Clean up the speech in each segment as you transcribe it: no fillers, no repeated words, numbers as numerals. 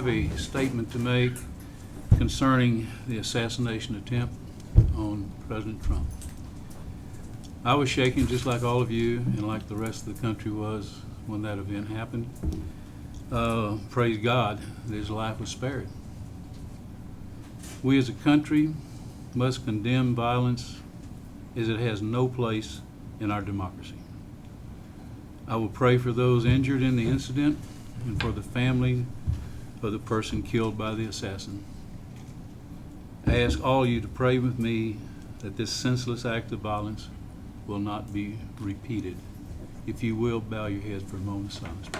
have a statement to make concerning the assassination attempt on President Trump. I was shaken just like all of you and like the rest of the country was when that event happened. Praise God that his life was spared. We as a country must condemn violence as it has no place in our democracy. I will pray for those injured in the incident and for the family of the person killed by the assassin. I ask all you to pray with me that this senseless act of violence will not be repeated. If you will, bow your heads for a moment of silence.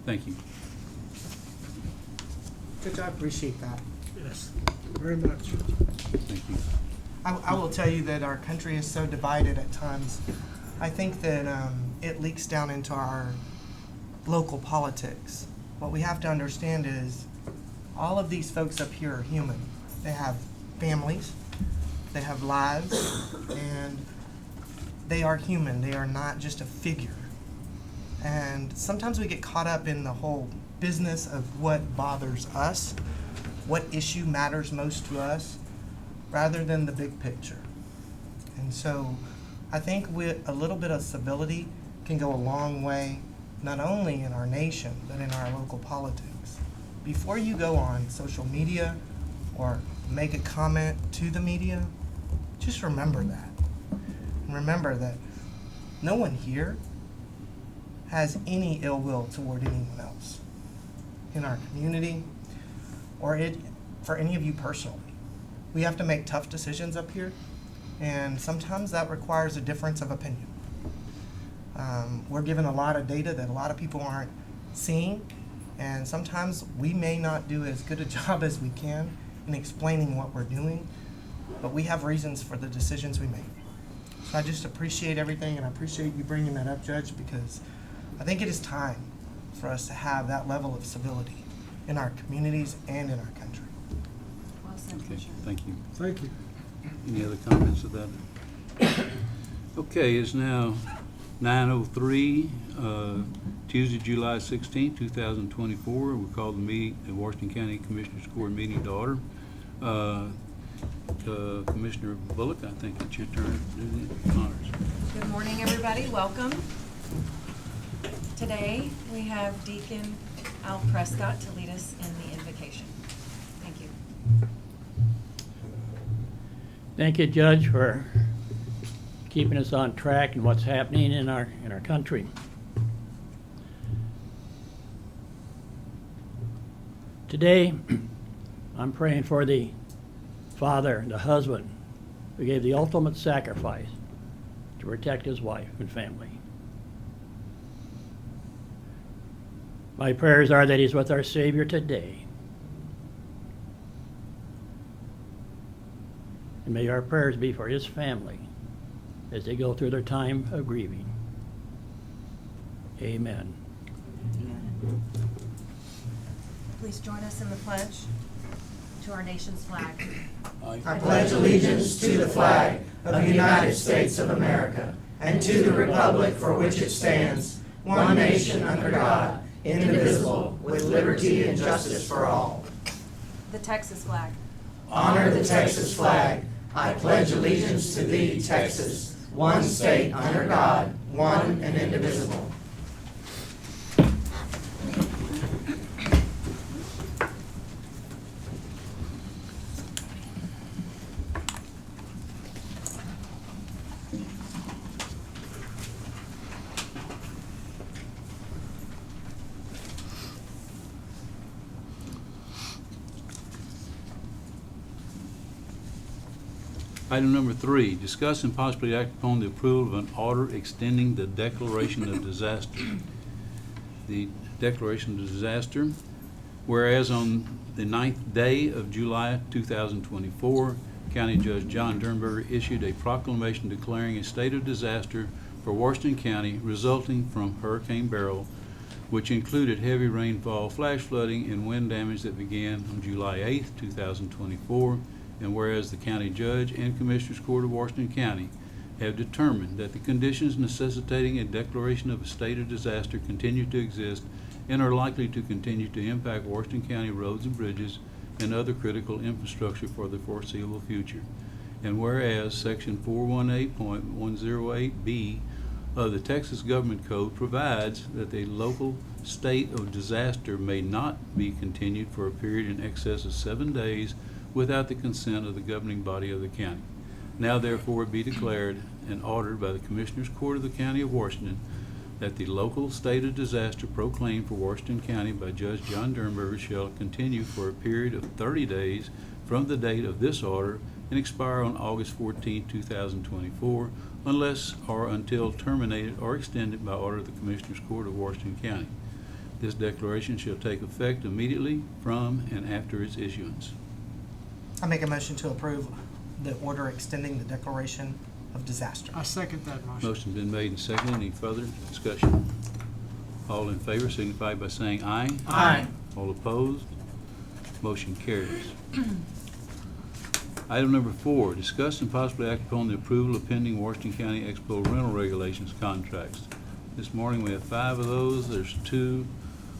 Thank you. Judge, I appreciate that. Yes, very much. Thank you. I will tell you that our country is so divided at times. I think that it leaks down into our local politics. What we have to understand is all of these folks up here are human. They have families, they have lives, and they are human. They are not just a figure. And sometimes we get caught up in the whole business of what bothers us, what issue matters most to us, rather than the big picture. And so I think with a little bit of civility can go a long way, not only in our nation, but in our local politics. Before you go on social media or make a comment to the media, just remember that. And remember that no one here has any ill will toward anyone else in our community or for any of you personally. We have to make tough decisions up here, and sometimes that requires a difference of opinion. We're given a lot of data that a lot of people aren't seeing, and sometimes we may not do as good a job as we can in explaining what we're doing, but we have reasons for the decisions we make. So I just appreciate everything, and I appreciate you bringing that up, Judge, because I think it is time for us to have that level of civility in our communities and in our country. Well said, Okay, Commissioner. thank you. Thank you. Any other comments of that? Okay, it's now 9:03, Tuesday, July 16, 2024. We call the meeting, the Washington County Commissioners Court meeting to order. Commissioner Bullock, I think it's your turn to do the honors. Good morning, everybody. Welcome. Today, we have Deacon Al Prescott to lead us in the invocation. Thank you. Thank you, Judge, for keeping us on track and what's happening in our country. Today, I'm praying for the father, the husband, who gave the ultimate sacrifice to protect his wife and family. My prayers are that he's with our Savior today. And may our prayers be for his family as they go through their time of grieving. Amen. Please join us in the pledge to our nation's flag. I pledge allegiance to the flag of the United States of America and to the republic for which it stands, one nation under God, indivisible, with liberty and justice for all. The Texas flag. Honor the Texas flag. I pledge allegiance to thee, Texas, one state under God, one and indivisible. Item number 3, discuss and possibly act upon the approval of an order extending the declaration of disaster. The declaration of disaster, whereas on the 9th day of July 2024, County Judge John Dernberger issued a proclamation declaring a state of disaster for Washington County resulting from Hurricane Beryl, which included heavy rainfall, flash flooding, and wind damage that began on July 8th, 2024. And whereas the county judge and Commissioners Court of Washington County have determined that the conditions necessitating a declaration of a state of disaster continue to exist and are likely to continue to impact Washington County roads and bridges and other critical infrastructure for the foreseeable future. And whereas Section 418.108B of the Texas Government Code provides that a local state of disaster may not be continued for a period in excess of 7 days without the consent of the governing body of the county. Now therefore be declared and ordered by the Commissioners Court of the County of Washington that the local state of disaster proclaimed for Washington County by Judge John Dernberger shall continue for a period of 30 days from the date of this order and expire on August 14, 2024, unless or until terminated or extended by order of the Commissioners Court of Washington County. This declaration shall take effect immediately from and after its issuance. I make a motion to approve the order extending the declaration of disaster. I second that motion. Motion's been made and seconded. Any further discussion? All in favor signify by saying aye. Aye. All opposed? Motion carries. Item number 4, discuss and possibly act upon the approval of pending Washington County Expo rental regulations contracts. This morning we have 5 of those. There's 2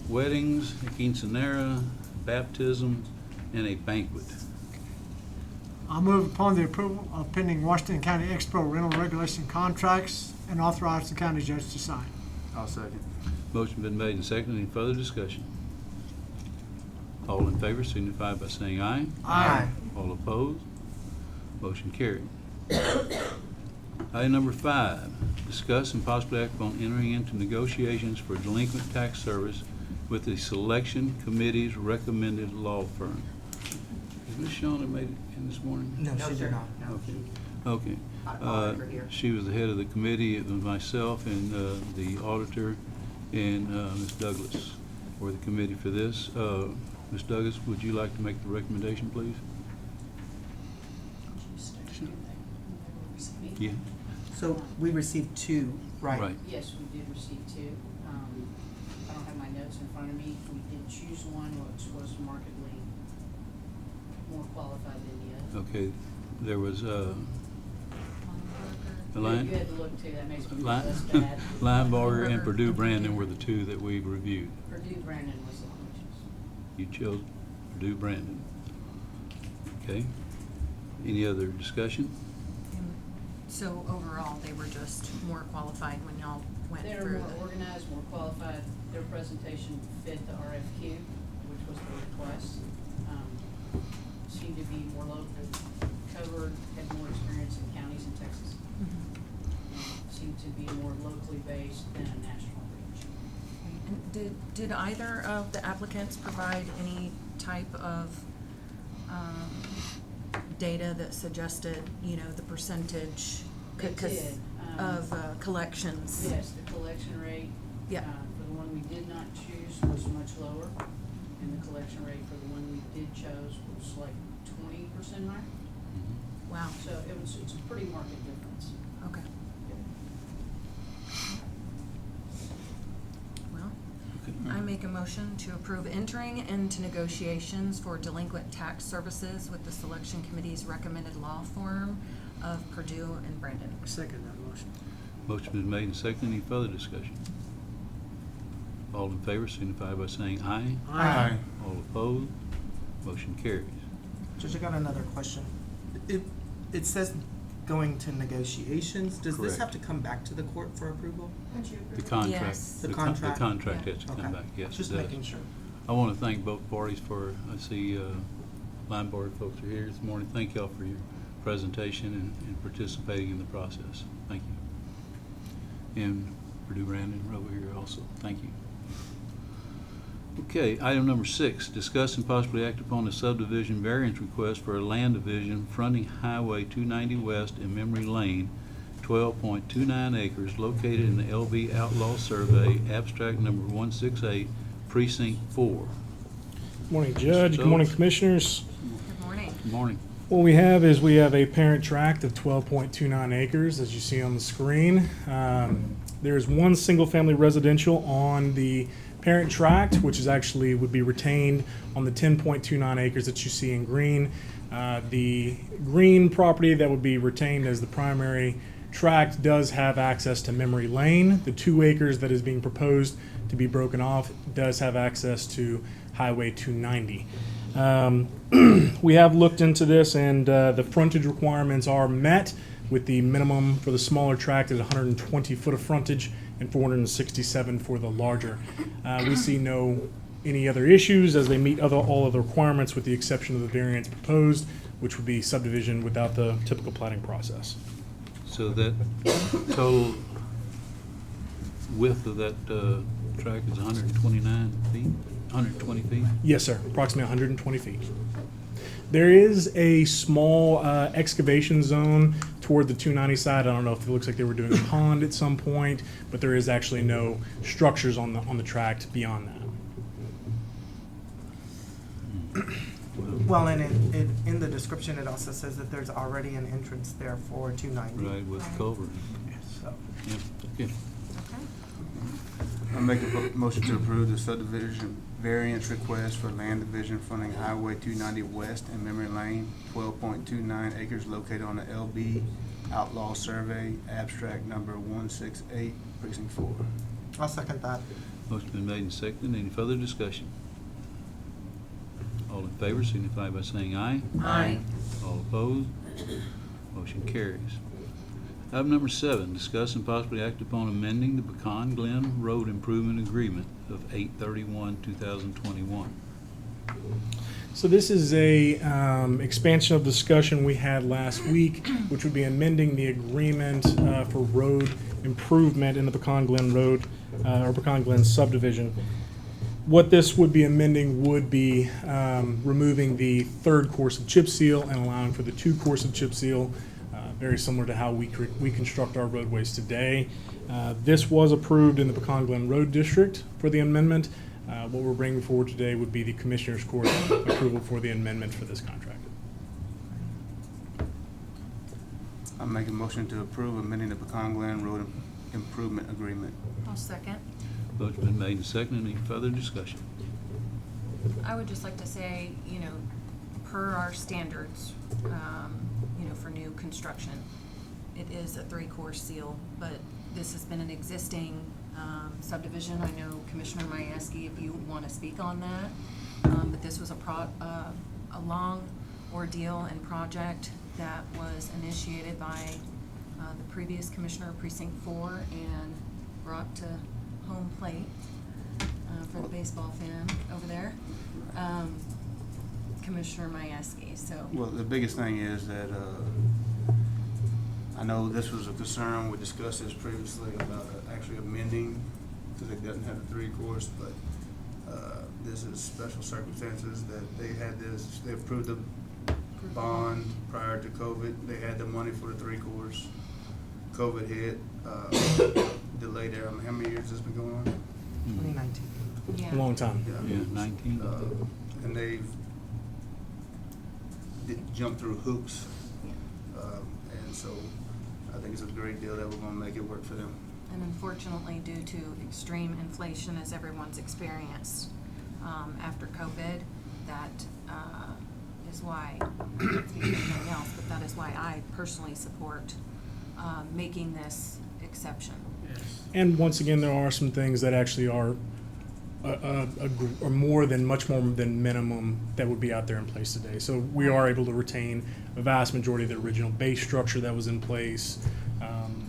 weddings, a quinceanera, baptism, and a banquet. I'll move upon the approval of pending Washington County Expo rental regulation contracts and authorize the county judge to sign. I'll second. Motion been made and seconded. Any further discussion? All in favor signify by saying aye. Aye. All opposed? Motion carried. Item number 5, discuss and possibly act upon entering into negotiations for delinquent tax service with the selection committee's recommended law firm. Has Ms. Shawna made it in this morning? No, she did not. Okay. She was the head of the committee. It was myself and the auditor and Ms. Douglas were the committee for this. Ms. Douglas, would you like to make the recommendation, please? Yeah. So we received 2, right? Right. Yes, we did receive 2. I don't have my notes in front of me. We did choose one which was markedly more qualified than the other. Okay. There was the You line. had to look too, that makes me feel Line- less bad. Linebarger and Purdue Brandon were the 2 that we reviewed. Purdue Brandon was the one we chose. You chose Purdue Brandon. Okay. Any other discussion? So overall, they were just more qualified when y'all went They were through more the... organized, more qualified. Their presentation fit the RFQ, which was the request. Seemed to be more local, covered, had more experience in counties in Texas. Seemed to be more locally based than a national reach. And did either of the applicants provide any type of data that suggested, the percentage They did. of collections? Yes, the collection rate. Yeah. For the one we did not choose was much lower, and the collection rate for the one we did chose was like 20% higher. Wow, So it's a pretty marked difference. okay. Well, I make a motion to approve entering into negotiations for delinquent tax services with the selection committee's recommended law firm of Purdue and Brandon. I second that motion. Motion been made and seconded. Any further discussion? All in favor signify by saying aye. Aye. All opposed? Motion carries. Judge, I got another question. It says going to negotiations. Does this Correct. have to come back to the court for approval? The contract. Yes. The The contract? contract Yeah. has to come Okay. back, yes. Just it does. making sure. I want to thank both parties for, I see Linebarger folks are here this morning. Thank y'all for your presentation and participating in the process. Thank you. And Purdue Brandon are over here also. Thank you. Okay, item number 6, discuss and possibly act upon the subdivision variance request for a land division fronting Highway 290 West in Memory Lane, 12.29 acres, located in the LB Outlaw Survey, abstract number 168, precinct 4. Good morning, Judge. Good morning, Commissioners. Good morning. Good morning. What we have is a parent tract of 12.29 acres, as you see on the screen. There is one single-family residential on the parent tract, which is actually would be retained on the 10.29 acres that you see in green. The green property that would be retained as the primary tract does have access to Memory Lane. The 2 acres that is being proposed to be broken off does have access to Highway 290. We have looked into this, and the frontage requirements are met, with the minimum for the smaller tract is 120 foot of frontage and 467 for the larger. We see any other issues, as they meet all of the requirements with the exception of the variance proposed, which would be subdivision without the typical platting process. So that total width of that track is 129 feet, 120 feet? Yes, sir, approximately 120 feet. There is a small excavation zone toward the 290 side. I don't know if it looks like they were doing a pond at some point, but there is actually no structures on the tract beyond that. Well, and in the description, it also says that there's already an entrance there for 290. Right, with culvert. So, Yep, okay. I make a motion to approve the subdivision variance request for land division fronting Highway 290 West and Memory Lane, 12.29 acres located on the LB Outlaw Survey, abstract number 168, precinct 4. I'll second that. Motion been made and seconded. Any further discussion? All in favor signify by saying aye. Aye. All opposed? Motion carries. Item number 7, discuss and possibly act upon amending the Pecan Glen Road Improvement Agreement of 8/31/2021. So this is a expansion of discussion we had last week, which would be amending the agreement for road improvement in the Pecan Glen Road or Pecan Glen subdivision. What this would be amending would be removing the 3rd course of chip seal and allowing for the 2 course of chip seal, very similar to how we construct our roadways today. This was approved in the Pecan Glen Road District for the amendment. What we're bringing forward today would be the Commissioner's Court approval for the amendment for this contract. I make a motion to approve amending the Pecan Glen Road Improvement Agreement. I'll second. Motion been made and seconded. Any further discussion? I would just like to say, per our standards, for new construction, it is a 3-course seal, but this has been an existing subdivision. I know Commissioner Majewski, if you want to speak on that, but this was a long ordeal and project that was initiated by the previous Commissioner of Precinct 4 and brought to home plate for the baseball fan over there, Commissioner Majewski. So, Well, the biggest thing is that I know this was a concern. We discussed this previously about actually amending because it doesn't have a 3-course, but this is special circumstances that they had this. They approved the bond prior to COVID. They had the money for the 3-course. COVID hit, delayed there. How many years has this been going on? 2019. yeah. A long time. Yeah, 19. And they've jumped through hoops. And so I think it's a great deal that we're going to make it work for them. And unfortunately, due to extreme inflation, as everyone's experienced after COVID, that is why, anything else, but that is why I personally support making this exception. And once again, there are some things that actually are much more than minimum that would be out there in place today. So we are able to retain a vast majority of the original base structure that was in place.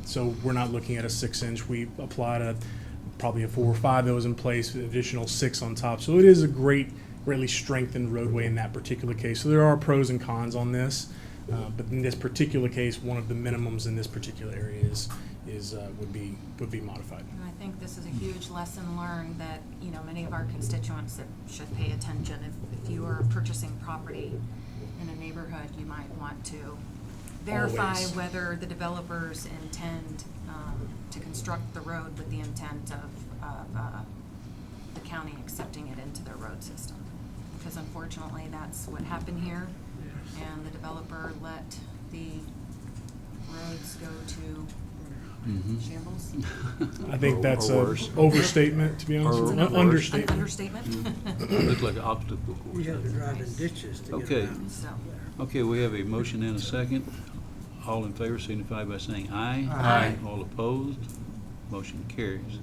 So we're not looking at a 6-inch. We applied probably a 4 or 5 that was in place, additional 6 on top. So it is a greatly strengthened roadway in that particular case. So there are pros and cons on this. But in this particular case, one of the minimums in this particular area would be modified. And I think this is a huge lesson learned that, many of our constituents that should pay attention. If you are purchasing property in a neighborhood, you might want to verify Always. whether the developers intend to construct the road with the intent of the county accepting it into their road system. Because unfortunately, that's what happened here. And the developer let the roads go to Mhm. Shambles? I think Or- that's or a worse. overstatement, to be honest. Or with you. worse. An Understatement. understatement? Look like an obstacle course. You have to drive in ditches to get Okay. around. So, Okay, we have a motion and a second. All in favor signify by saying aye. Aye. All opposed, motion carries.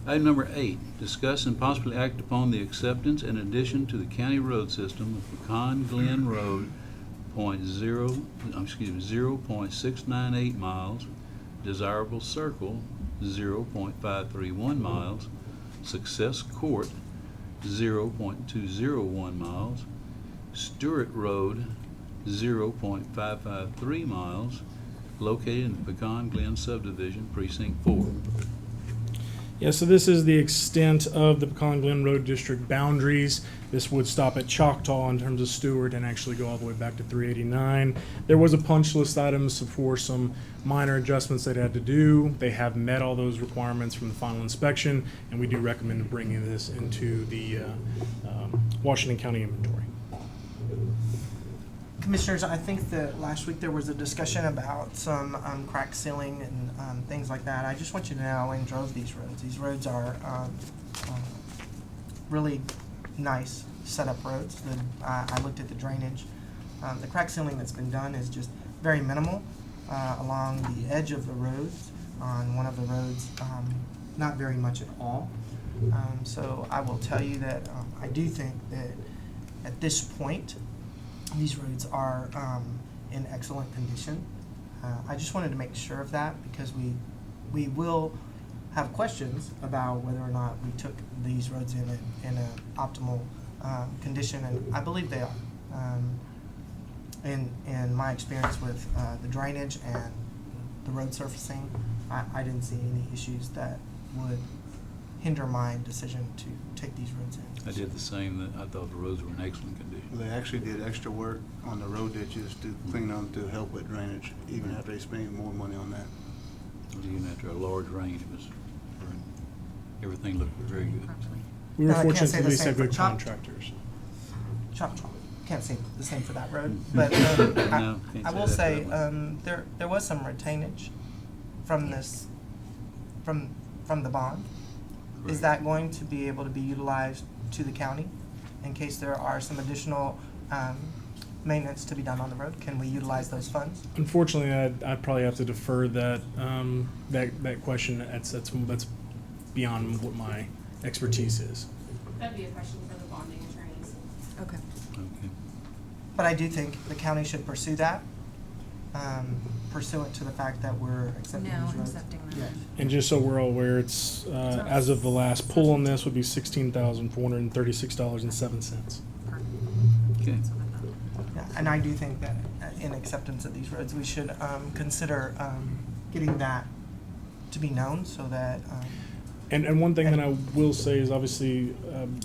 Item number 8, discuss and possibly act upon the acceptance and addition to the county road system of Pecan Glen Road, 0.698 miles, Desirable Circle, 0.531 miles, Success Court, 0.201 miles, Stewart Road, 0.553 miles, located in the Pecan Glen subdivision, precinct 4. Yeah, so this is the extent of the Pecan Glen Road District boundaries. This would stop at Choctaw in terms of Stewart and actually go all the way back to 389. There was a punch list items for some minor adjustments they'd had to do. They have met all those requirements from the final inspection, and we do recommend bringing this into the Washington County inventory. Commissioners, I think that last week there was a discussion about some crack sealing and things like that. I just want you to know, I went and drove these roads. These roads are really nice setup roads. I looked at the drainage. The crack sealing that's been done is just very minimal along the edge of the roads. On one of the roads, not very much at all. So I will tell you that I do think that at this point, these roads are in excellent condition. I just wanted to make sure of that because we will have questions about whether or not we took these roads in an optimal condition, and I believe they are. In my experience with the drainage and the road surfacing, I didn't see any issues that would hinder my decision to take these roads in. I did the same, that I thought the roads were in excellent condition. They actually did extra work on the road ditches to clean them to help with drainage, even after they spent more money on that. Even after a large rain, it was, everything looked very good. properly. We were I can't fortunate say to the at least same have for good Chop- contractors. Chop chop. Can't say the same for that road, but No, can't I say will that say for that one. there was some retainage from this from the bond. Is Correct. that going to be able to be utilized to the county in case there are some additional maintenance to be done on the road? Can we utilize those funds? Unfortunately, I'd probably have to defer that that question. That's beyond what my expertise is. That'd be a question for the bonding attorneys. Okay. Okay. But I do think the county should pursue that, pursuant to the fact that we're accepting Now these roads. accepting that. Yes. And just so we're all aware, it's as of the last pull on this would be $16,436.07. Perfect. Okay. That's what I thought. Yeah, and I do think that in acceptance of these roads, we should consider getting that to be known so that, And one thing that I will say is obviously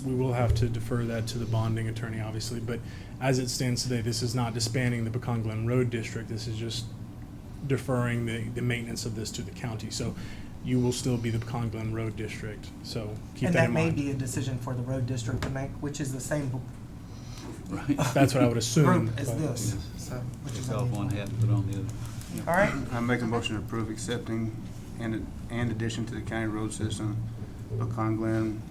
we will have to defer that to the bonding attorney, obviously. But as it stands today, this is not disbanding the Pecan Glen Road District. This is just deferring the maintenance of this to the county. So you will still be the Pecan Glen Road District. So keep and that that in may mind. be a decision for the road district to make, which is the same Right. That's what I would assume. group as but- this, so, which is Take off one unusual. hat and put on the other. All right, I make a motion to approve accepting and addition to the county road system, Pecan Glen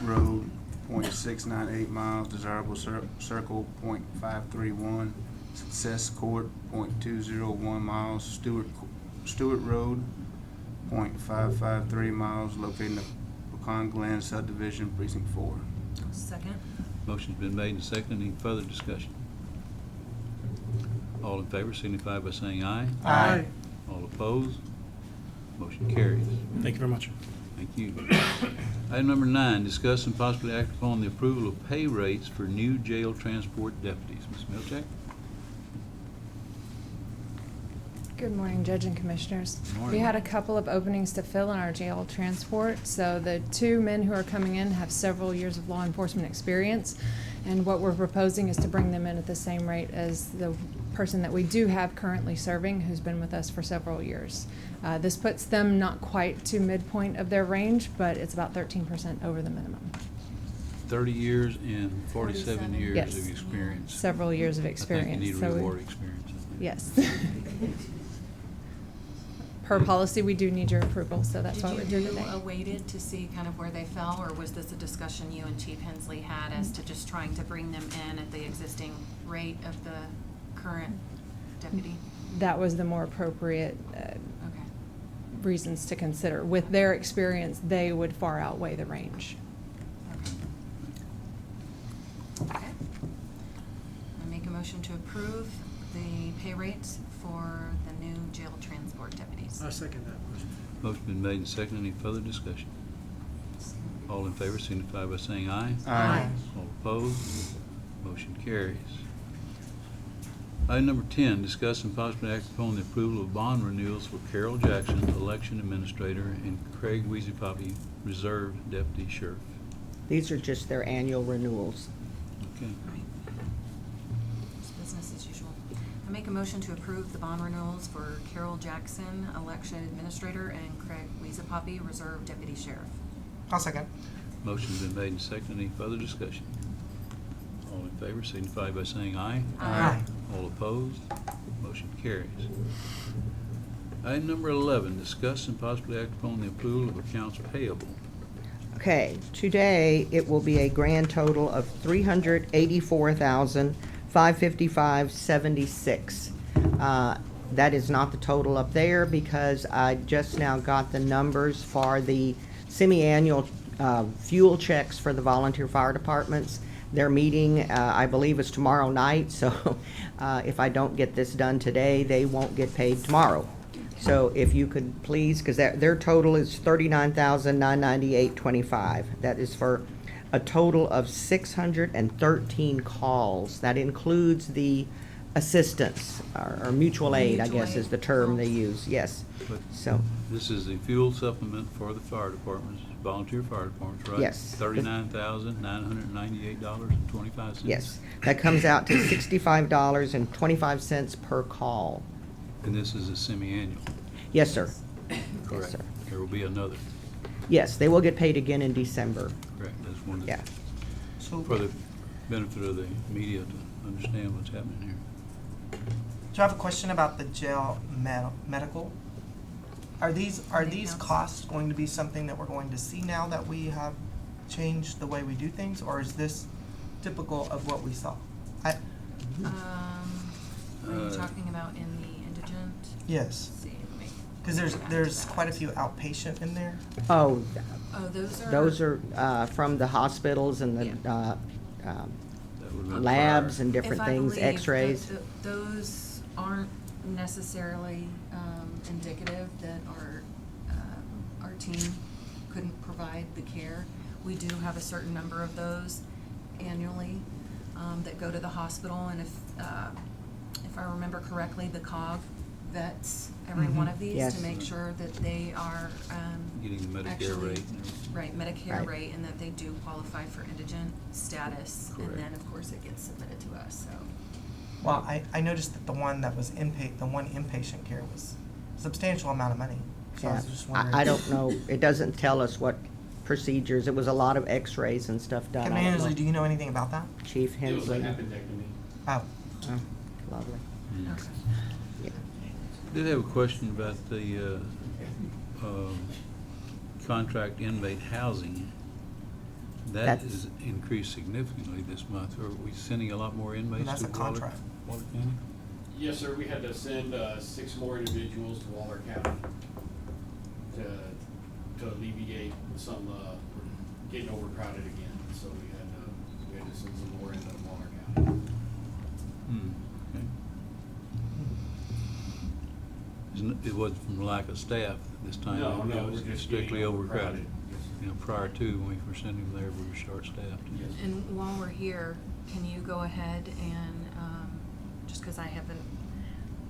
Road, 0.698 miles, Desirable Circle, 0.531, Success Court, 0.201 miles, Stewart Road, 0.553 miles, located in the Pecan Glen subdivision, precinct 4. Second? Motion's been made and seconded. Any further discussion? All in favor signify by saying aye. Aye. All opposed, motion carries. Thank you very much. Thank you. Item number 9, discuss and possibly act upon the approval of pay rates for new jail transport deputies. Ms. Milchak? Good morning, Judge and Commissioners. Morning. We had a couple of openings to fill in our jail transport. So the two men who are coming in have several years of law enforcement experience. And what we're proposing is to bring them in at the same rate as the person that we do have currently serving, who's been with us for several years. This puts them not quite to midpoint of their range, but it's about 13% over the minimum. 30 years and 47 years Yes. of experience. Several years of I experience. think you need So we- reward experience. I think. Yes. per policy, we do need your approval, so that's why we're Did here you today. do a weighted to see kind of where they fell, or was this a discussion you and Chief Hensley had as to just trying to bring them in at the existing rate of the current deputy? That was the more appropriate Okay. reasons to consider. With their experience, they would far outweigh the range. Okay. I make a motion to approve the pay rates for the new jail transport deputies. I second that motion. Motion been made and seconded. Any further discussion? All in favor signify by saying aye. Aye. All opposed? Motion carries. Item number 10, discuss and possibly act upon the approval of bond renewals for Carol Jackson, Election Administrator, and Craig Weezypoppy, Reserve Deputy Sheriff. These are just their annual renewals. Okay. It's business as usual. I make a motion to approve the bond renewals for Carol Jackson, Election Administrator, and Craig Weezypoppy, Reserve Deputy Sheriff. I'll second. Motion's been made and seconded. Any further discussion? All in favor signify by saying aye. Aye. All opposed? Motion carries. Item number 11, discuss and possibly act upon the approval of accounts payable. Okay, today it will be a grand total of $384,555.76. That is not the total up there because I just now got the numbers for the semi-annual fuel checks for the volunteer fire departments. Their meeting, I believe, is tomorrow night, so if I don't get this done today, they won't get paid tomorrow. So if you could please, because their total is $39,998.25. That is for a total of 613 calls. That includes the assistance, or mutual aid, I guess is the term they use, yes. But So, this is the fuel supplement for the fire departments, volunteer fire departments, right? Yes. $39,998.25. yes, that comes out to $65.25 per call. And this is a semi-annual. Yes, sir. Yes, Correct. sir. There will be another. Yes, they will get paid again in December. Correct. That's one Yeah. So, for the benefit of the media to understand what's happening here. do I have a question about the jail medical? Are these Anything else? costs going to be something that we're going to see now that we have changed the way we do things, or is this typical of what we saw? Are you Uh, talking about in the indigent? Yes, Let's see, let me. because there's quite a few outpatient in there. Oh, Oh, those are from the hospitals and the That would have been labs prior. and different If I things, believe x-rays. those aren't necessarily indicative that our team couldn't provide the care. We do have a certain number of those annually that go to the hospital, and if I remember correctly, the COG vets every one of these Yes. to make sure that they are Getting the Medicare actually- rate and everything. Right, Medicare Right. rate, and that they do qualify for indigent status, and Correct. then, of course, it gets submitted to us, so. Well, I noticed that the one that was inpatient care was a substantial amount of money. So I was just wondering. I don't know, it doesn't tell us what procedures, it was a lot of x-rays and stuff done. Captain I don't Hensley, know. do you know anything about that? Chief Hensley. Oh, Oh, lovely. Mm. Okay. Yeah. Did have a question about the contract inmate housing. That That's- is increased significantly this month. Are we sending a lot more inmates That's to a contract. Waller County? Yes, sir, we had to send 6 more individuals to Waller County to alleviate some, getting overcrowded again, so we had to send some more into Waller County. Hmm, okay. It wasn't from lack of staff this time? No, it no, was we're just strictly getting overcrowded. Yes. You know, prior to, when we first sent him there, we were short-staffed. Yes. And while we're here, can you go ahead and, just because I haven't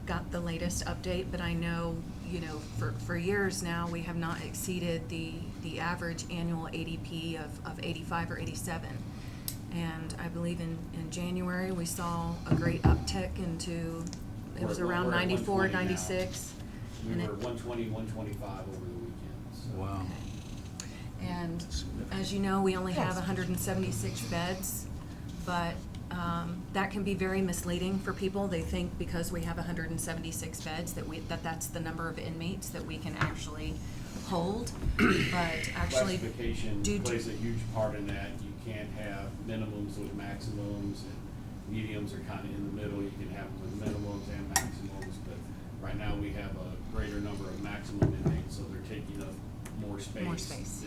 got the latest update, but I know, you know, for years now, we have not exceeded the average annual ADP of 85 or 87. And I believe in January, we saw a great uptick into, it was We're around at 94, 120 now. 96. We and were it- 120, 125 over the weekend, so. Wow. And as you know, we only have 176 beds, but That can be very misleading for people. They think because we have 176 beds that that's the number of inmates that we can actually hold, but actually Classification due to- plays a huge part in that. You can't have minimums with maximums, and mediums are kind of in the middle. You can have them with minimums and maximums, but right now we have a greater number of maximum inmates, so they're taking up more space. More space.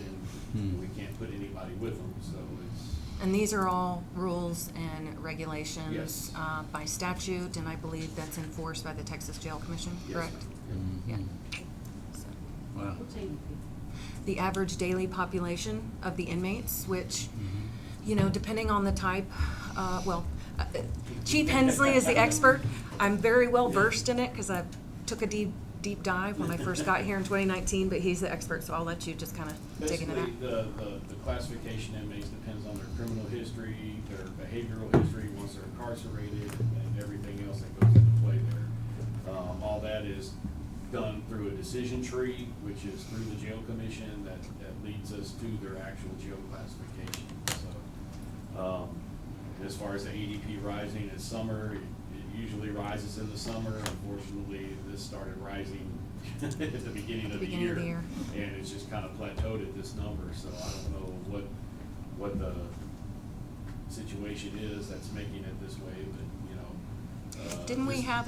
And we can't put anybody with them, so it's. And these are all rules and regulations Yes. By statute, and I believe that's enforced by the Texas Jail Commission, Yes, correct? ma'am. Yeah. So, Wow. the average daily population of the inmates, which, you know, depending on the type, Chief Hensley is the expert. I'm very well versed in it because I took a deep dive when I first got here in 2019, but he's the expert, so I'll let you just kind of dig into that. Basically, the classification inmates depends on their criminal history, their behavioral history, once they're incarcerated, and everything else that goes into play there. All that is done through a decision tree, which is through the jail commission that leads us to their actual jail classification. So, as far as the ADP rising in summer, it usually rises in the summer. Unfortunately, this started rising at the beginning of the year. And it's just kind of plateaued at this number, so I don't know what the situation is that's making it this way, but, you know. Didn't we this- have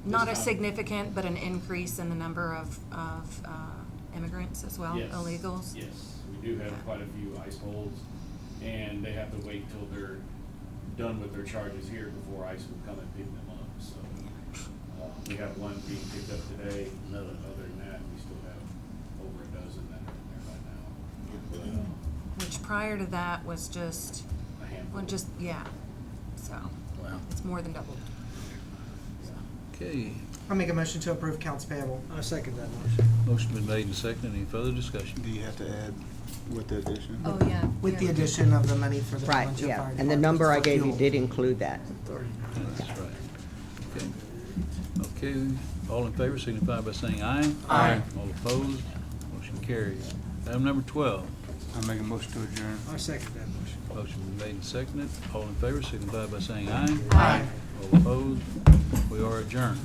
not a time- significant, but an increase in the number of immigrants as well, Yes, illegals? Yes, we do have quite a few ICE holds, and they have to wait till they're done with their charges here before ICE will come and pick them up, so. We have one being picked up today, other than that, we still have over a dozen that are in there right now. Which prior to that was just, A handful. so, Wow. it's more than doubled. Okay, I'll make a motion to approve accounts payable. I second that motion. motion been made and seconded. Any further discussion? Do you have to add with the addition? Oh, yeah. With the yeah. addition of the money for the Right, volunteer fire yeah, and the departments number I for gave you fuel. did include that. That's right. Okay. Okay, all in favor signify by saying aye. Aye. All opposed, motion carries. Item number 12, I make a motion to adjourn. I second that motion. motion been made and seconded. All in favor signify by saying aye. Aye. All opposed, we are adjourned.